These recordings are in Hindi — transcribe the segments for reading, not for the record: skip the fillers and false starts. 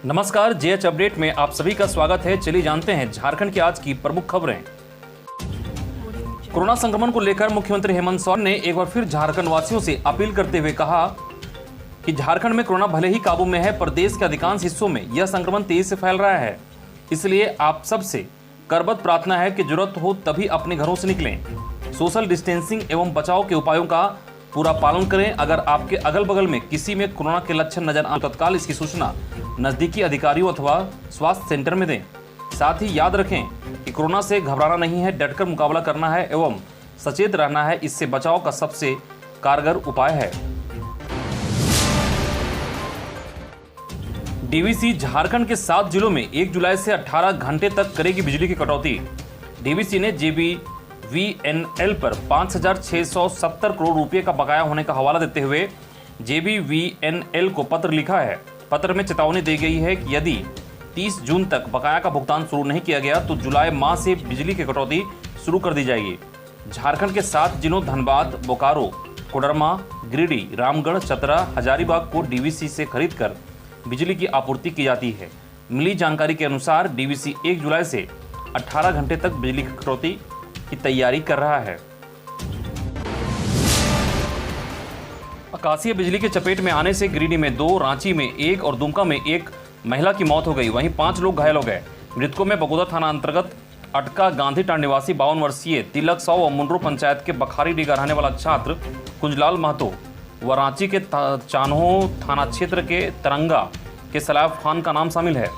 नमस्कार, जेएच अपडेट में आप सभी का स्वागत है। चलिए जानते हैं झारखंड की आज की प्रमुख खबरें। कोरोना संक्रमण को लेकर मुख्यमंत्री हेमंत सोरेन ने एक बार फिर झारखंड वासियों से अपील करते हुए कहा कि झारखंड में कोरोना भले ही काबू में है, पर देश के अधिकांश हिस्सों में यह संक्रमण तेजी से फैल रहा है। इसलिए आप सबसे करबद्ध प्रार्थना है कि जरूरत हो तभी अपने घरों से निकलें, सोशल डिस्टेंसिंग एवं बचाव के उपायों का पूरा पालन करें। अगर आपके अगल बगल में किसी में कोरोना के लक्षण नजर आए तो तत्काल इसकी सूचना नजदीकी अधिकारियों अथवा स्वास्थ्य सेंटर में दें। साथ ही याद रखें कि कोरोना से घबराना नहीं है, डटकर मुकाबला करना है एवं सचेत रहना है। इससे बचाव का सबसे कारगर उपाय है। डीवीसी झारखंड के 7 जिलों में 1 जुलाई से 18 घंटे तक करेगी बिजली की कटौती। डीवीसी ने जेबीवीएनएल पर 5,670 करोड़ रुपए का बकाया होने का हवाला देते हुए जेबीवीएनएल को पत्र लिखा है। पत्र में चेतावनी दी गई है कि यदि 30 जून तक बकाया का भुगतान शुरू नहीं किया गया तो जुलाई माह से बिजली की कटौती शुरू कर दी जाएगी। झारखंड के 7 जिलों धनबाद, बोकारो, कोडरमा, गिरिडीह, रामगढ़, चतरा, हजारीबाग को डीवीसी से खरीदकर बिजली की आपूर्ति की जाती है। मिली जानकारी के अनुसार डीवीसी 1 जुलाई से 18 घंटे तक बिजली की कटौती की तैयारी कर रहा है। आकाशीय बिजली के चपेट में आने से गिरिडीह में 2, रांची में 1 और दुमका में 1 महिला की मौत हो गई। वहीं 5 लोग घायल हो गए। मृतकों में बगोदा थाना अंतर्गत अटका गांधी टांड निवासी 52 वर्षीय तिलक साव और मुंडरो पंचायत के बखारी डीगा रहने वाला छात्र कुंजलाल महतो व रांची के चान्हो थाना क्षेत्र के तरंगा के सलाफ खान का नाम शामिल है।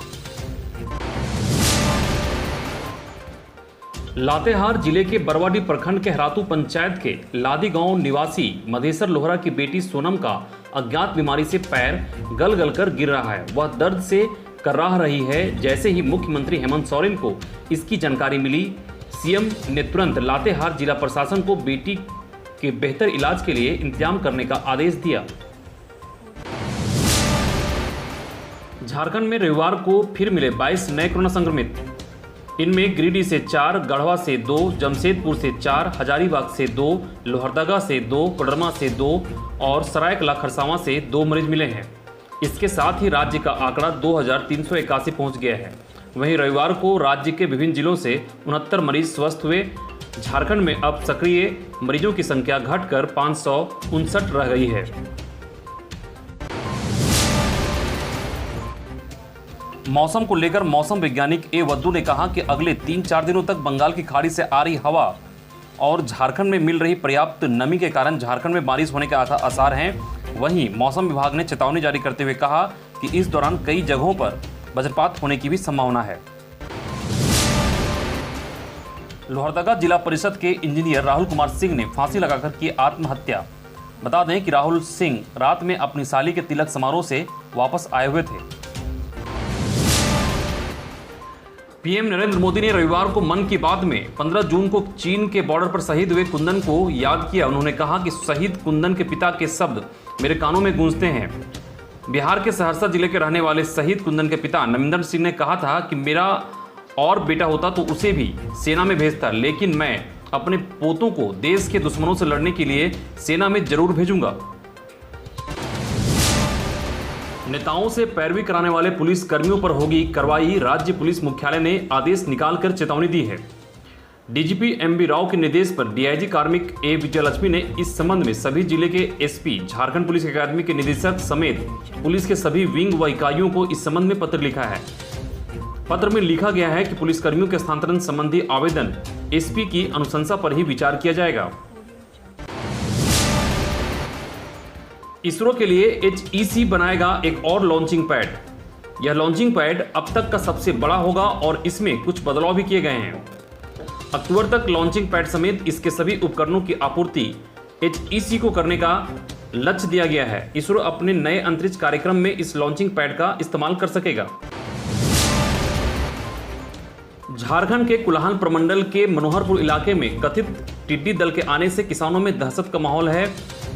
लातेहार जिले के बरवाडीह प्रखंड के हरातू पंचायत के लादी गांव निवासी मधेसर लोहरा की बेटी सोनम का अज्ञात बीमारी से पैर गल गल कर गिर रहा है। वह दर्द से कराह रही है। जैसे ही मुख्यमंत्री हेमंत सोरेन को इसकी जानकारी मिली, सीएम ने तुरंत लातेहार जिला प्रशासन को बेटी के बेहतर इलाज के लिए इंतजाम करने का आदेश दिया। झारखंड में रविवार को फिर मिले 22 नए कोरोना संक्रमित। इनमें गिरिडीह से 4, गढ़वा से 2, जमशेदपुर से 4, हजारीबाग से 2, लोहरदगा से 2, कोडरमा से 2 और सरायकला खरसावां से 2 मरीज मिले हैं। इसके साथ ही राज्य का आंकड़ा 2381 पहुंच गया है। वहीं रविवार को राज्य के विभिन्न जिलों से 69 मरीज स्वस्थ हुए। झारखंड में अब सक्रिय मरीजों की संख्या घटकर 559 रह गई है। मौसम को लेकर मौसम वैज्ञानिक ए वद्दू ने कहा कि अगले 3-4 दिनों तक बंगाल की खाड़ी से आ रही हवा और झारखंड में मिल रही पर्याप्त नमी के कारण झारखंड में बारिश होने के आसार हैं। वहीं मौसम विभाग ने चेतावनी जारी करते हुए कहा कि इस दौरान कई जगहों पर वज्रपात होने की भी संभावना है। लोहरदगा जिला परिषद के इंजीनियर राहुल कुमार सिंह ने फांसी लगाकर की आत्महत्या। बता दें कि राहुल सिंह रात में अपनी साली के तिलक समारोह से वापस आए हुए थे। पीएम नरेंद्र मोदी ने रविवार को मन की बात में 15 जून को चीन के बॉर्डर पर शहीद हुए कुंदन को याद किया। उन्होंने कहा कि शहीद कुंदन के पिता के शब्द मेरे कानों में गूंजते हैं। बिहार के सहरसा जिले के रहने वाले शहीद कुंदन के पिता नमिंदर सिंह ने कहा था कि मेरा और बेटा होता तो उसे भी सेना में भेजता, लेकिन मैं अपने पोतों को देश के दुश्मनों से लड़ने के लिए सेना में जरूर भेजूंगा। नेताओं से पैरवी कराने वाले पुलिस कर्मियों पर होगी कार्रवाई। राज्य पुलिस मुख्यालय ने आदेश निकालकर चेतावनी दी है। डीजीपी एमबी राव के निर्देश पर डीआईजी कार्मिक ए विजयलक्ष्मी ने इस संबंध में सभी जिले के एसपी, झारखंड पुलिस अकादमी के निदेशक समेत पुलिस के सभी विंग व इकाइयों को इस संबंध में पत्र लिखा है। पत्र में लिखा गया है कि पुलिसकर्मियों के स्थानांतरण संबंधी आवेदन एसपी की अनुशंसा पर ही विचार किया जाएगा। इसरो के लिए एचईसी बनाएगा एक और लॉन्चिंग पैड। यह लॉन्चिंग पैड अब तक का सबसे बड़ा होगा और इसमें कुछ बदलाव भी किए गए हैं। अक्टूबर तक लॉन्चिंग पैड समेत इसके सभी उपकरणों की आपूर्ति एचईसी को करने का लक्ष्य दिया गया है। इसरो अपने नए अंतरिक्ष कार्यक्रम में इस लॉन्चिंग पैड का इस्तेमाल कर सकेगा। झारखंड के कुलाहन प्रमंडल के मनोहरपुर इलाके में कथित टिड्डी दल के आने से किसानों में दहशत का माहौल है।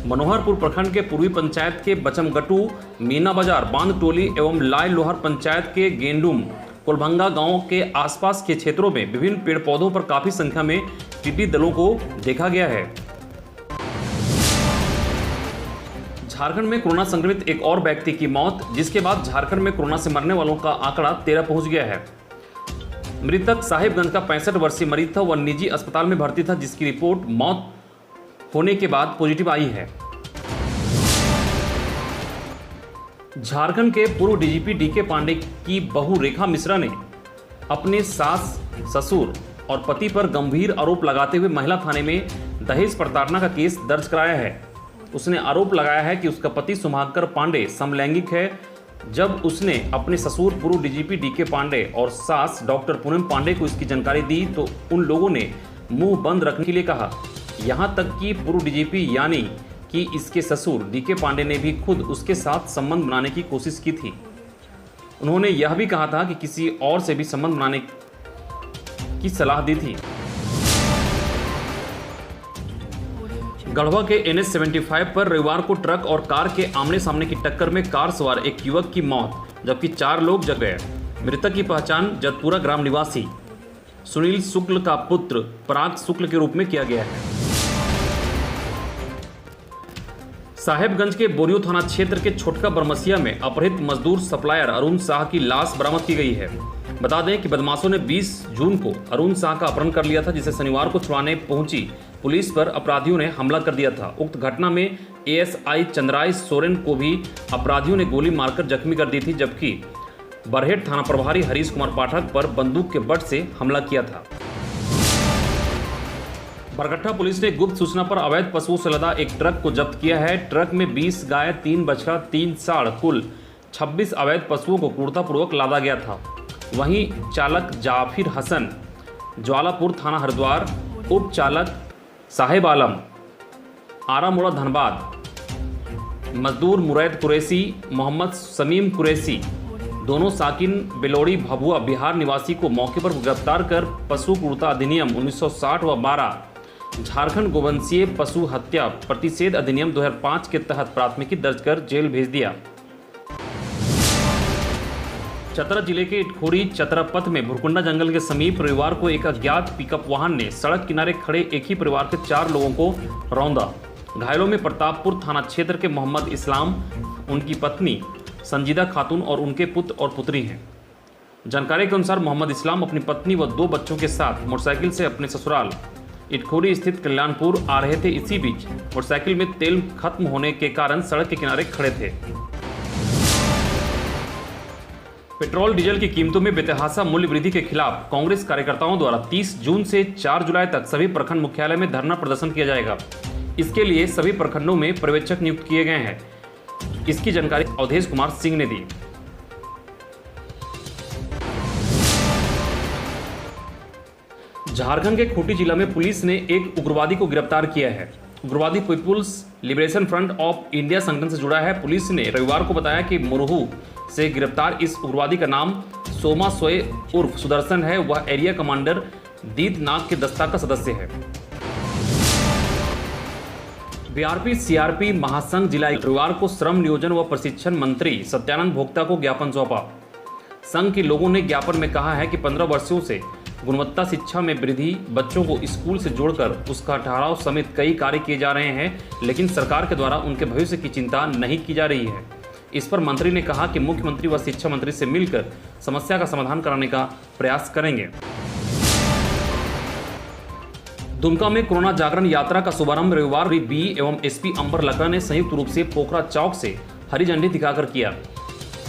मनोहरपुर प्रखंड के पूर्वी पंचायत के बचमगटू, मीना बाजार, बांध टोली एवं लाय लोहर पंचायत के गेंडुम, कोलभंगा गांव के आसपास के क्षेत्रों में विभिन्न पेड़ पौधों पर काफी संख्या में टिड्डी दलों को देखा गया है। झारखंड में कोरोना संक्रमित एक और व्यक्ति की मौत, जिसके बाद झारखंड में कोरोना से मरने वालों का आंकड़ा 13 पहुंच गया है। मृतक साहिबगंज का 65 वर्षीय मरीज था। वह निजी अस्पताल में भर्ती था, जिसकी रिपोर्ट मौत होने के बाद पॉजिटिव आई है। झारखंड के पूर्व डीजीपी डीके पांडे की बहू रेखा मिश्रा ने अपने सास, ससुर और पति पर गंभीर आरोप लगाते हुए महिला थाने में दहेज प्रताड़ना का केस दर्ज कराया है। उसने आरोप लगाया है कि उसका पति सुधाकर पांडे समलैंगिक है। जब उसने अपने ससुर पूर्व डीजीपी डीके पांडे और सास डॉक्टर पूनम पांडे को इसकी जानकारी दी तो उन लोगों ने मुंह बंद रखने के लिए कहा। यहां तक कि पूर्व डीजीपी यानी कि इसके ससुर डीके पांडे ने भी खुद उसके साथ संबंध बनाने की कोशिश की थी। उन्होंने यह भी कहा था कि किसी और से भी संबंध बनाने की सलाह दी थी। गढ़वा के NH 75 पर रविवार को ट्रक और कार के आमने सामने की टक्कर में कार सवार एक युवक की मौत, जबकि 4 लोग जल गए। मृतक की पहचान जतपुरा ग्राम निवासी सुनील शुक्ल का पुत्र पराग शुक्ल के रूप में किया गया है। साहेबगंज के बोरियो थाना क्षेत्र के छोटका बरमसिया में अपहृत मजदूर सप्लायर अरुण शाह की लाश बरामद की गई है। बता दें कि बदमाशों ने 20 जून को अरुण शाह का अपहरण कर लिया था, जिसे शनिवार को छुड़ाने पहुंची पुलिस पर अपराधियों ने हमला कर दिया था। उक्त घटना में ASI चंद्राय सोरेन को भी अपराधियों ने गोली मारकर जख्मी कर दी थी, जबकि बरहेट थाना प्रभारी हरीश कुमार पाठक पर बंदूक के बट से हमला किया था। बरकट्टा पुलिस ने गुप्त सूचना पर अवैध पशुओं से लदा एक ट्रक को जब्त किया है। ट्रक में 20 गाय, 3 बछड़ा, 3 साढ़, कुल 26 अवैध पशुओं को क्रूरतापूर्वक लादा गया था। वहीं चालक जाफिर हसन, ज्वालापुर थाना हरिद्वार, उप चालक साहेब आलम, आरामोड़ा धनबाद, मजदूर मुरैद कुरैसी, मोहम्मद समीम कुरैसी, दोनों साकिन बेलोड़ी भभुआ बिहार निवासी को मौके पर गिरफ्तार कर पशु क्रूरता अधिनियम 1960 व 12, झारखंड गोवंशीय पशु हत्या प्रतिषेध अधिनियम 2005 के तहत प्राथमिकी दर्ज कर जेल भेज दिया। चतरा जिले के इटखोरी चतरा पथ में भुरकुंडा जंगल के समीप रविवार को एक अज्ञात पिकअप वाहन ने सड़क किनारे खड़े एक ही परिवार के 4 लोगों को रौंदा। घायलों में प्रतापपुर थाना क्षेत्र के मोहम्मद इस्लाम, उनकी पत्नी संजीदा खातून और उनके पुत्र और पुत्री हैं। जानकारी के अनुसार मोहम्मद इस्लाम अपनी पत्नी व 2 बच्चों के साथ मोटरसाइकिल से अपने ससुराल इटखोरी स्थित कल्याणपुर आ रहे थे। इसी बीच मोटरसाइकिल में तेल खत्म होने के कारण सड़क के किनारे खड़े थे। पेट्रोल डीजल की कीमतों में बेतहाशा मूल्य वृद्धि के खिलाफ कांग्रेस कार्यकर्ताओं द्वारा 30 जून से 4 जुलाई तक सभी प्रखंड मुख्यालय में धरना प्रदर्शन किया जाएगा। इसके लिए सभी प्रखंडों में पर्यवेक्षक नियुक्त किए गए हैं। इसकी जानकारी अवधेश कुमार सिंह ने दी। झारखंड के खूंटी जिला में पुलिस ने एक उग्रवादी को गिरफ्तार किया है। उग्रवादी people's liberation front of India संगठन से जुड़ा है। पुलिस ने रविवार को बताया कि मुरहू से गिरफ्तार इस उग्रवादी का नाम सोमा सोए उर्फ सुदर्शन है। वह एरिया कमांडर दीद नाग के दस्ता का सदस्य है। बीआरपी सीआरपी महासंघ जिला रविवार को श्रम नियोजन व प्रशिक्षण मंत्री सत्यानंद भोक्ता को ज्ञापन सौंपा। संघ के लोगों ने ज्ञापन में कहा है कि 15 वर्षों से गुणवत्ता शिक्षा में वृद्धि, बच्चों को स्कूल से जोड़कर उसका ठहराव समेत कई कार्य किए जा रहे हैं, लेकिन सरकार के द्वारा उनके भविष्य की चिंता नहीं की जा रही है। इस पर मंत्री ने कहा कि मुख्यमंत्री व शिक्षा मंत्री से मिलकर समस्या का समाधान कराने का प्रयास करेंगे। दुमका में कोरोना जागरण यात्रा का शुभारंभ रविवार बी एवं एसपी अंबर लकड़ा ने संयुक्त रूप से पोखरा चौक से हरी झंडी दिखाकर किया।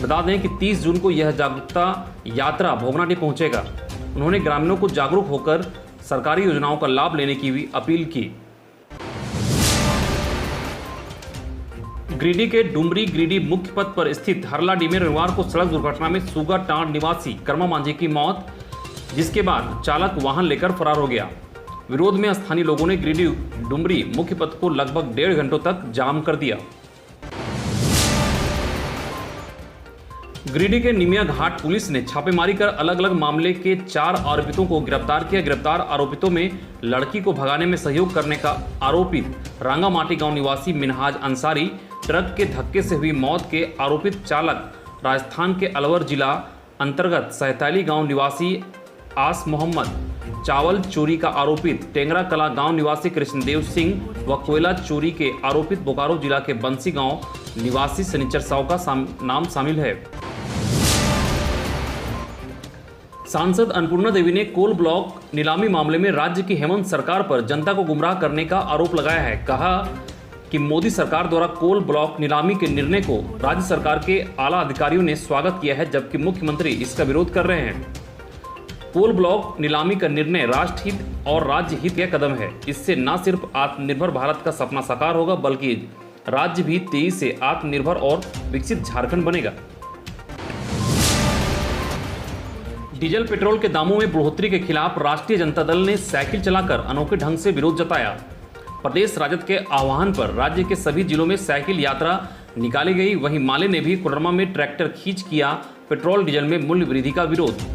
बता दें कि 30 जून को यह जागरूकता यात्रा भोगनाटी पहुंचेगा। उन्होंने ग्रामीणों को जागरूक होकर सरकारी योजनाओं का लाभ लेने की भी अपील की। गिरिडीह के डुमरी गिरिडीह मुख्य पथ पर स्थित हरलाडी में रविवार को सड़क दुर्घटना में सुगा टांड निवासी कर्मा मांझी की मौत, जिसके बाद चालक वाहन लेकर फरार हो गया। विरोध में स्थानीय लोगों ने गिरिडीह डुमरी मुख्य पथ को लगभग 1.5 घंटों तक जाम कर दिया। गिरिडीह के निमिया घाट पुलिस ने छापेमारी कर अलग अलग मामले के 4 आरोपितों को गिरफ्तार किया। गिरफ्तार आरोपितों में लड़की को भगाने में सहयोग करने का आरोपित रांगामाटी गांव निवासी मिनहाज अंसारी, ट्रक के धक्के से हुई मौत के आरोपित चालक राजस्थान के अलवर जिला अंतर्गत सहतैली गांव निवासी आस मोहम्मद, चावल चोरी का आरोपित टेंगरा कला गांव निवासी कृष्णदेव सिंह व कोयला चोरी के आरोपित बोकारो जिला के बंसी गांव निवासी शनिचर साव का नाम शामिल है। सांसद अन्नपूर्णा देवी ने कोल ब्लॉक नीलामी मामले में राज्य की हेमंत सरकार पर जनता को गुमराह करने का आरोप लगाया है। कहा कि मोदी सरकार द्वारा कोल ब्लॉक नीलामी के निर्णय को राज्य सरकार के आला अधिकारियों ने स्वागत किया है, जबकि मुख्यमंत्री इसका विरोध कर रहे हैं। कोल ब्लॉक नीलामी का निर्णय राष्ट्रहित और राज्य हित का कदम है। इससे न सिर्फ आत्मनिर्भर भारत का सपना साकार होगा, बल्कि राज्य भी तेजी से आत्मनिर्भर और विकसित झारखंड बनेगा। डीजल पेट्रोल के दामों में बढ़ोतरी के खिलाफ राष्ट्रीय जनता दल ने साइकिल चलाकर अनोखे ढंग से विरोध जताया। प्रदेश राजद के आह्वान पर राज्य के सभी जिलों में साइकिल यात्रा निकाली गई। वहीं माले ने भी कोडरमा में ट्रैक्टर खींच किया पेट्रोल डीजल में मूल्य वृद्धि का विरोध।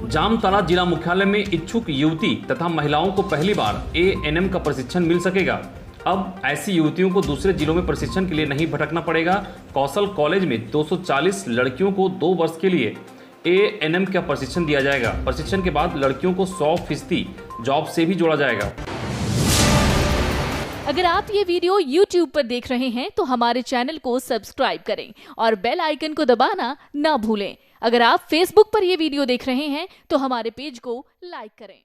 जामताड़ा जिला मुख्यालय में इच्छुक युवती तथा महिलाओं को पहली बार एएनएम का प्रशिक्षण मिल सकेगा। अब ऐसी युवतियों को दूसरे जिलों में प्रशिक्षण के लिए नहीं भटकना पड़ेगा। कौशल कॉलेज में 240 लड़कियों को 2 वर्ष के लिए एएनएम का प्रशिक्षण दिया जाएगा। प्रशिक्षण के बाद लड़कियों को 100% जॉब से भी जोड़ा जाएगा। अगर आप ये वीडियो YouTube पर देख रहे हैं तो हमारे चैनल को सब्सक्राइब करें और बेल आइकन को दबाना ना भूलें। अगर आप Facebook पर ये वीडियो देख रहे हैं तो हमारे पेज को लाइक करें।